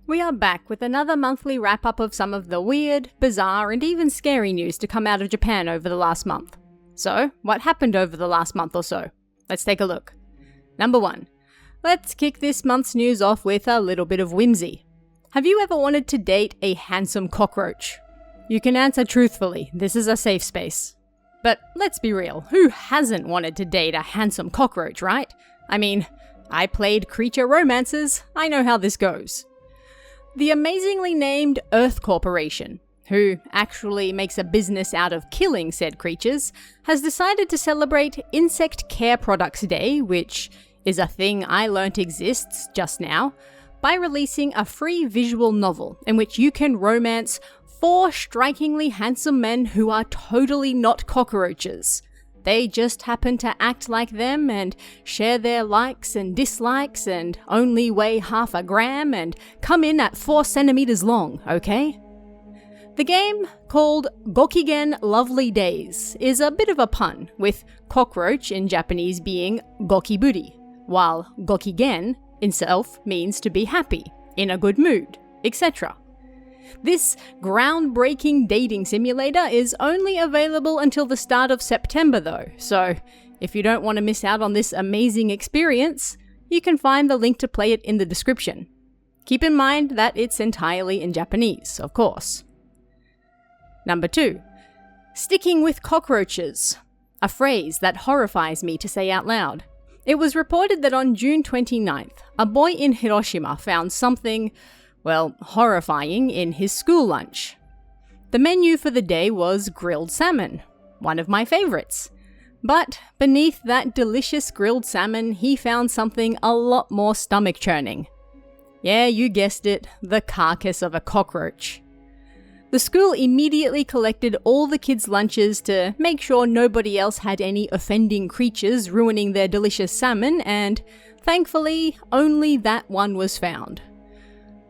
We are back with another monthly wrap-up of some of the weird, bizarre, and even scary news to come out of Japan over the last month. So, what happened over the last month or so? Let's take a look. Number 1. Let's kick this month's news off with a little bit of whimsy. Have you ever wanted to date a handsome cockroach? You can answer truthfully, this is a safe space. But let's be real, who hasn't wanted to date a handsome cockroach, right? I mean, I played creature romances, I know how this goes. The amazingly named Earth Corporation, who actually makes a business out of killing said creatures, has decided to celebrate Insect Care Products Day, which is a thing I learnt exists just now, by releasing a free visual novel in which you can romance 4 strikingly handsome men who are totally not cockroaches. They just happen to act like them and share their likes and dislikes and only weigh half a gram and come in at 4 centimeters long, okay? The game, called Gokigen Lovely Days, is a bit of a pun, with cockroach in Japanese being gokiburi, while Gokigen itself means to be happy, in a good mood, etc. This groundbreaking dating simulator is only available until the start of September though, so if you don't want to miss out on this amazing experience, you can find the link to play it in the description. Keep in mind that it's entirely in Japanese, of course. Number 2. Sticking with cockroaches. A phrase that horrifies me to say out loud. It was reported that on June 29th, a boy in Hiroshima found something, well, horrifying in his school lunch. The menu for the day was grilled salmon, one of my favorites. But beneath that delicious grilled salmon, he found something a lot more stomach-churning. Yeah, you guessed it, the carcass of a cockroach. The school immediately collected all the kids' lunches to make sure nobody else had any offending creatures ruining their delicious salmon, and thankfully, only that one was found.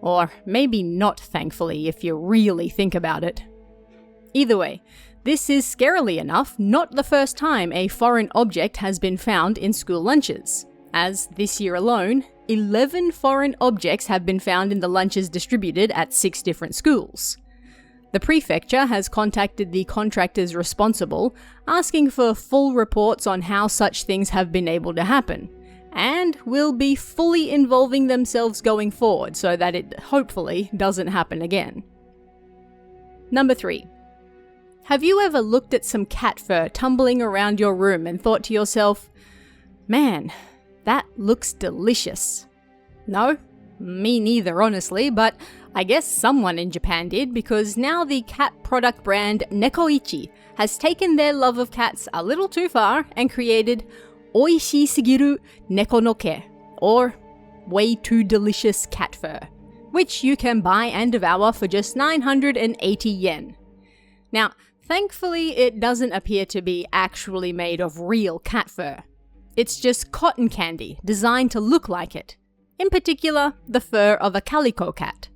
Or maybe not thankfully if you really think about it. Either way, this is scarily enough not the first time a foreign object has been found in school lunches, as this year alone, 11 foreign objects have been found in the lunches distributed at 6 different schools. The prefecture has contacted the contractors responsible, asking for full reports on how such things have been able to happen, and will be fully involving themselves going forward so that it hopefully doesn't happen again. Number 3. Have you ever looked at some cat fur tumbling around your room and thought to yourself, man, that looks delicious? No? Me neither, honestly, but I guess someone in Japan did, because now the cat product brand Nekoichi has taken their love of cats a little too far and created Oishii Sugiru Neko no Ke, or way too delicious cat fur, which you can buy and devour for just 980 yen. Now, thankfully it doesn't appear to be actually made of real cat fur. It's just cotton candy designed to look like it. In particular, the fur of a calico cat.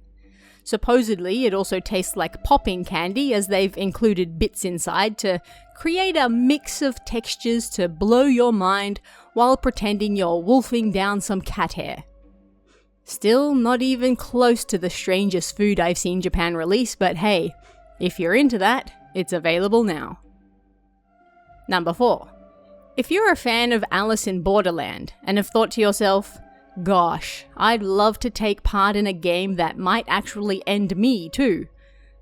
Supposedly, it also tastes like popping candy, as they've included bits inside to create a mix of textures to blow your mind while pretending you're wolfing down some cat hair. Still not even close to the strangest food I've seen Japan release, but hey, if you're into that, it's available now. Number 4. If you're a fan of Alice in Borderland and have thought to yourself, gosh, I'd love to take part in a game that might actually end me too,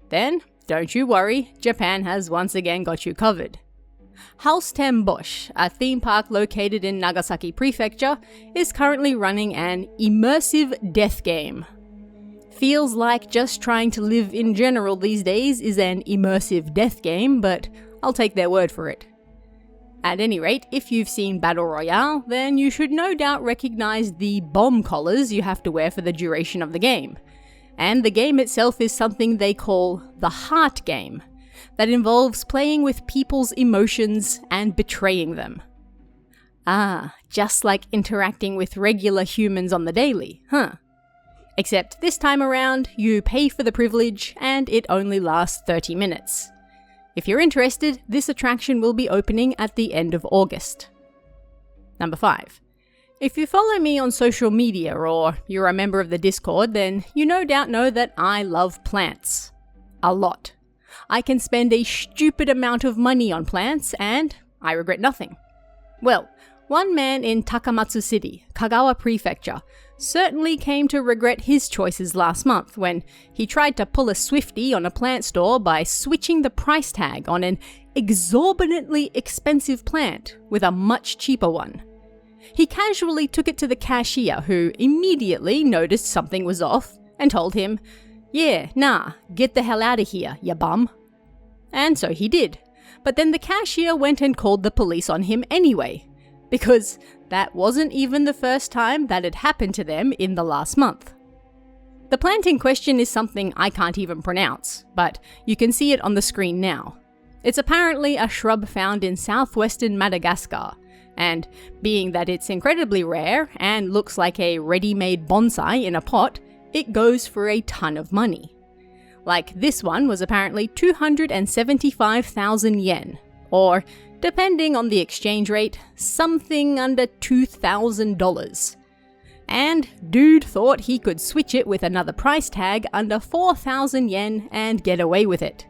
then don't you worry, Japan has once again got you covered. House Ten Bosch, a theme park located in Nagasaki Prefecture, is currently running an immersive death game. Feels like just trying to live in general these days is an immersive death game, but I'll take their word for it. At any rate, if you've seen Battle Royale, then you should no doubt recognize the bomb collars you have to wear for the duration of the game. And the game itself is something they call the heart game, that involves playing with people's emotions and betraying them. Ah, just like interacting with regular humans on the daily, huh? Except this time around, you pay for the privilege and it only lasts 30 minutes. If you're interested, this attraction will be opening at the end of August. Number 5. If you follow me on social media or you're a member of the Discord, then you no doubt know that I love plants. A lot. I can spend a stupid amount of money on plants and I regret nothing. Well, one man in Takamatsu City, Kagawa Prefecture, certainly came to regret his choices last month when he tried to pull a Swiftie on a plant store by switching the price tag on an exorbitantly expensive plant with a much cheaper one. He casually took it to the cashier, who immediately noticed something was off and told him, "Yeah, nah, get the hell out of here, ya bum." And so he did. But then the cashier went and called the police on him anyway, because that wasn't even the first time that had happened to them in the last month. The plant in question is something I can't even pronounce, but you can see it on the screen now. It's apparently a shrub found in southwestern Madagascar, and being that it's incredibly rare and looks like a ready-made bonsai in a pot, it goes for a ton of money. Like this one was apparently 275,000 yen, or depending on the exchange rate, something under $2,000. And dude thought he could switch it with another price tag under 4,000 yen and get away with it.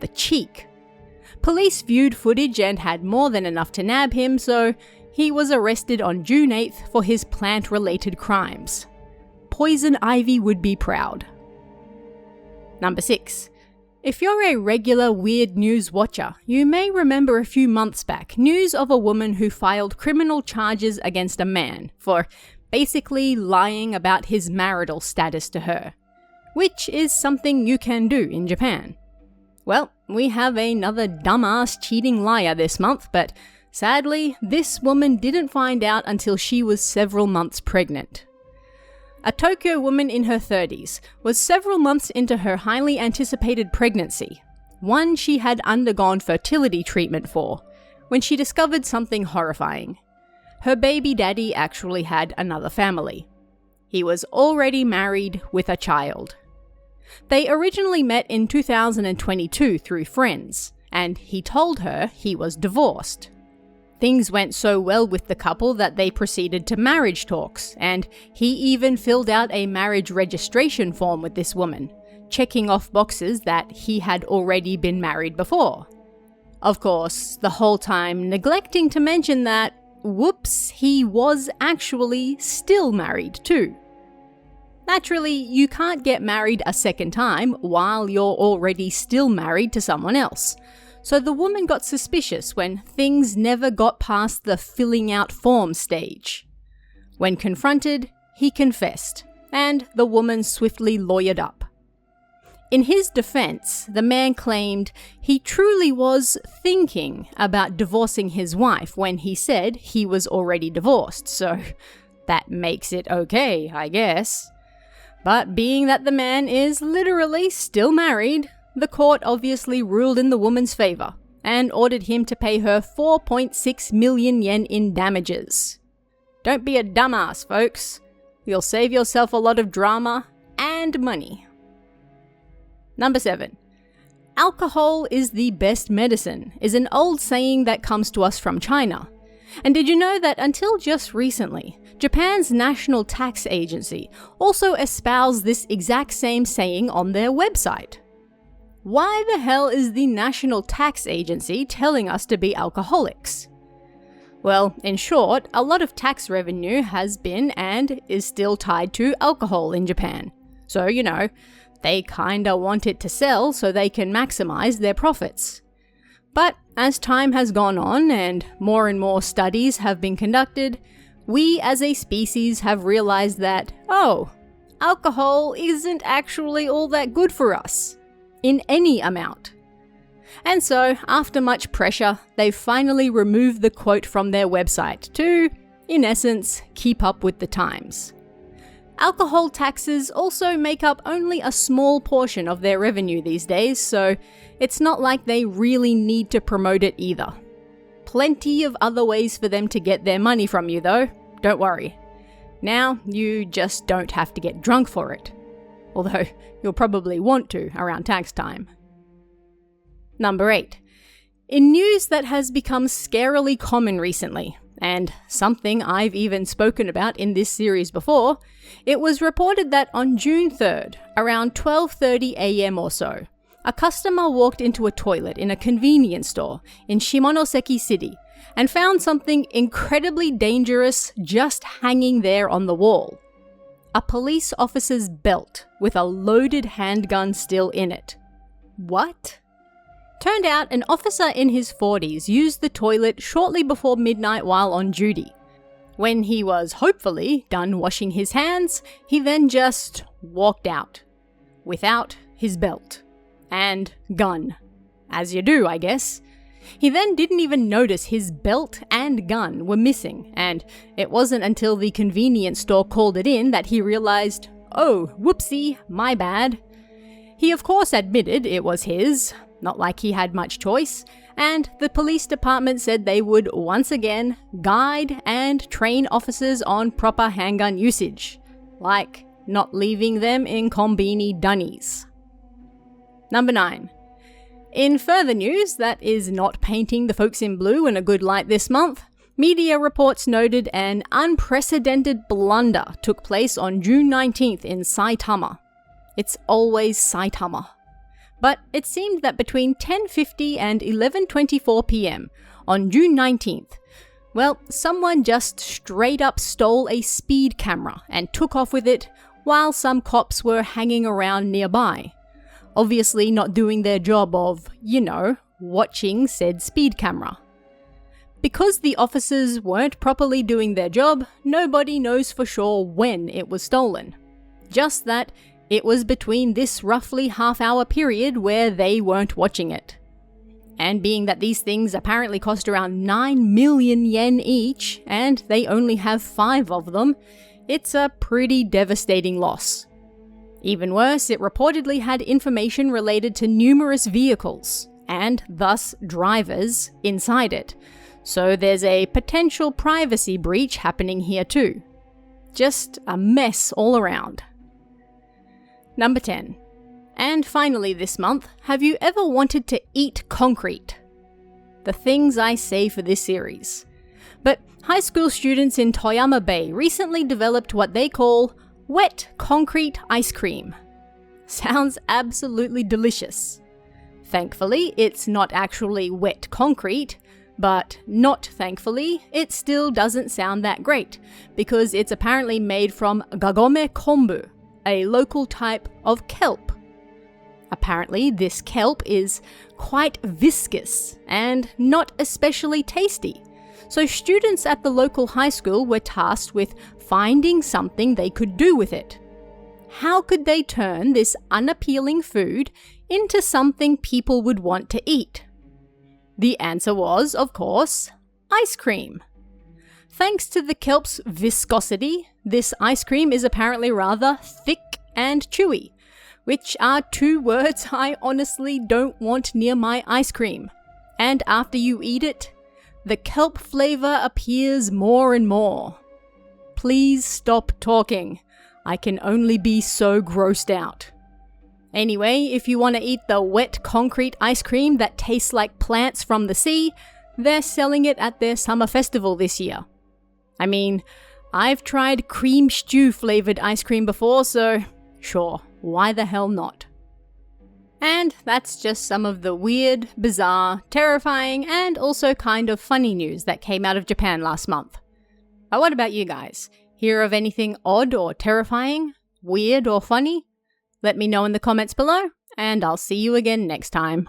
The cheek. Police viewed footage and had more than enough to nab him, so he was arrested on June 8th for his plant-related crimes. Poison Ivy would be proud. Number 6. If you're a regular weird news watcher, you may remember a few months back news of a woman who filed criminal charges against a man for basically lying about his marital status to her, which is something you can do in Japan. Well, we have another dumbass cheating liar this month, but sadly, this woman didn't find out until she was several months pregnant. A Tokyo woman in her 30s was several months into her highly anticipated pregnancy, one she had undergone fertility treatment for, when she discovered something horrifying. Her baby daddy actually had another family. He was already married with a child. They originally met in 2022 through friends, and he told her he was divorced. Things went so well with the couple that they proceeded to marriage talks, and he even filled out a marriage registration form with this woman, checking off boxes that he had already been married before. Of course, the whole time neglecting to mention that, whoops, he was actually still married too. Naturally, you can't get married a second time while you're already still married to someone else. So the woman got suspicious when things never got past the filling out form stage. When confronted, he confessed, and the woman swiftly lawyered up. In his defense, the man claimed he truly was thinking about divorcing his wife when he said he was already divorced, so that makes it okay, I guess. But being that the man is literally still married, the court obviously ruled in the woman's favor and ordered him to pay her 4.6 million yen in damages. Don't be a dumbass, folks. You'll save yourself a lot of drama and money. Number 7. Alcohol is the best medicine is an old saying that comes to us from China. And did you know that until just recently, Japan's National Tax Agency also espoused this exact same saying on their website? Why the hell is the National Tax Agency telling us to be alcoholics? Well, in short, a lot of tax revenue has been and is still tied to alcohol in Japan. So, they kinda want it to sell so they can maximize their profits. But as time has gone on and more studies have been conducted, we as a species have realized that, alcohol isn't actually all that good for us, in any amount. And so, after much pressure, they've finally removed the quote from their website to, in essence, keep up with the times. Alcohol taxes also make up only a small portion of their revenue these days, so it's not like they really need to promote it either. Plenty of other ways for them to get their money from you though, don't worry. Now, you just don't have to get drunk for it. Although, you'll probably want to around tax time. Number 8. In news that has become scarily common recently, And something I've even spoken about in this series before, it was reported that on June 3rd, around 12:30 a.m. or so, a customer walked into a toilet in a convenience store in Shimonoseki City and found something incredibly dangerous just hanging there on the wall. A police officer's belt with a loaded handgun still in it. What? Turned out an officer in his 40s used the toilet shortly before midnight while on duty. When he was hopefully done washing his hands, he then just walked out. Without his belt. And gun. As you do, I guess. He then didn't even notice his belt and gun were missing, and it wasn't until the convenience store called it in that he realized, oh, whoopsie, my bad. He of course admitted it was his, not like he had much choice, and the police department said they would once again guide and train officers on proper handgun usage, like not leaving them in combini dunnies. Number 9. In further news that is not painting the folks in blue in a good light this month, media reports noted an unprecedented blunder took place on June 19th in Saitama. It's always Saitama. But it seemed that between 10:50 and 11:24 p.m. on June 19th, well, someone just straight up stole a speed camera and took off with it while some cops were hanging around nearby. Obviously not doing their job of, watching said speed camera. Because the officers weren't properly doing their job, nobody knows for sure when it was stolen. Just that it was between this roughly half-hour period where they weren't watching it. And being that these things apparently cost around 9 million yen each, and they only have 5 of them, it's a pretty devastating loss. Even worse, it reportedly had information related to numerous vehicles, and thus drivers, inside it. So there's a potential privacy breach happening here too. Just a mess all around. Number 10. And finally this month, have you ever wanted to eat concrete? The things I say for this series. But high school students in Toyama Bay recently developed what they call wet concrete ice cream. Sounds absolutely delicious. Thankfully, it's not actually wet concrete, but not thankfully, it still doesn't sound that great, because it's apparently made from gagome kombu, a local type of kelp. Apparently, this kelp is quite viscous and not especially tasty. So students at the local high school were tasked with finding something they could do with it. How could they turn this unappealing food into something people would want to eat? The answer was, of course, ice cream. Thanks to the kelp's viscosity, this ice cream is apparently rather thick and chewy, which are 2 words I honestly don't want near my ice cream. And after you eat it, the kelp flavor appears more and more. Please stop talking. I can only be so grossed out. Anyway, if you want to eat the wet concrete ice cream that tastes like plants from the sea, they're selling it at their summer festival this year. I mean, I've tried cream stew flavored ice cream before, so sure, why the hell not? And that's just some of the weird, bizarre, terrifying, and also kind of funny news that came out of Japan last month. But what about you guys? Hear of anything odd or terrifying, weird or funny? Let me know in the comments below, and I'll see you again next time.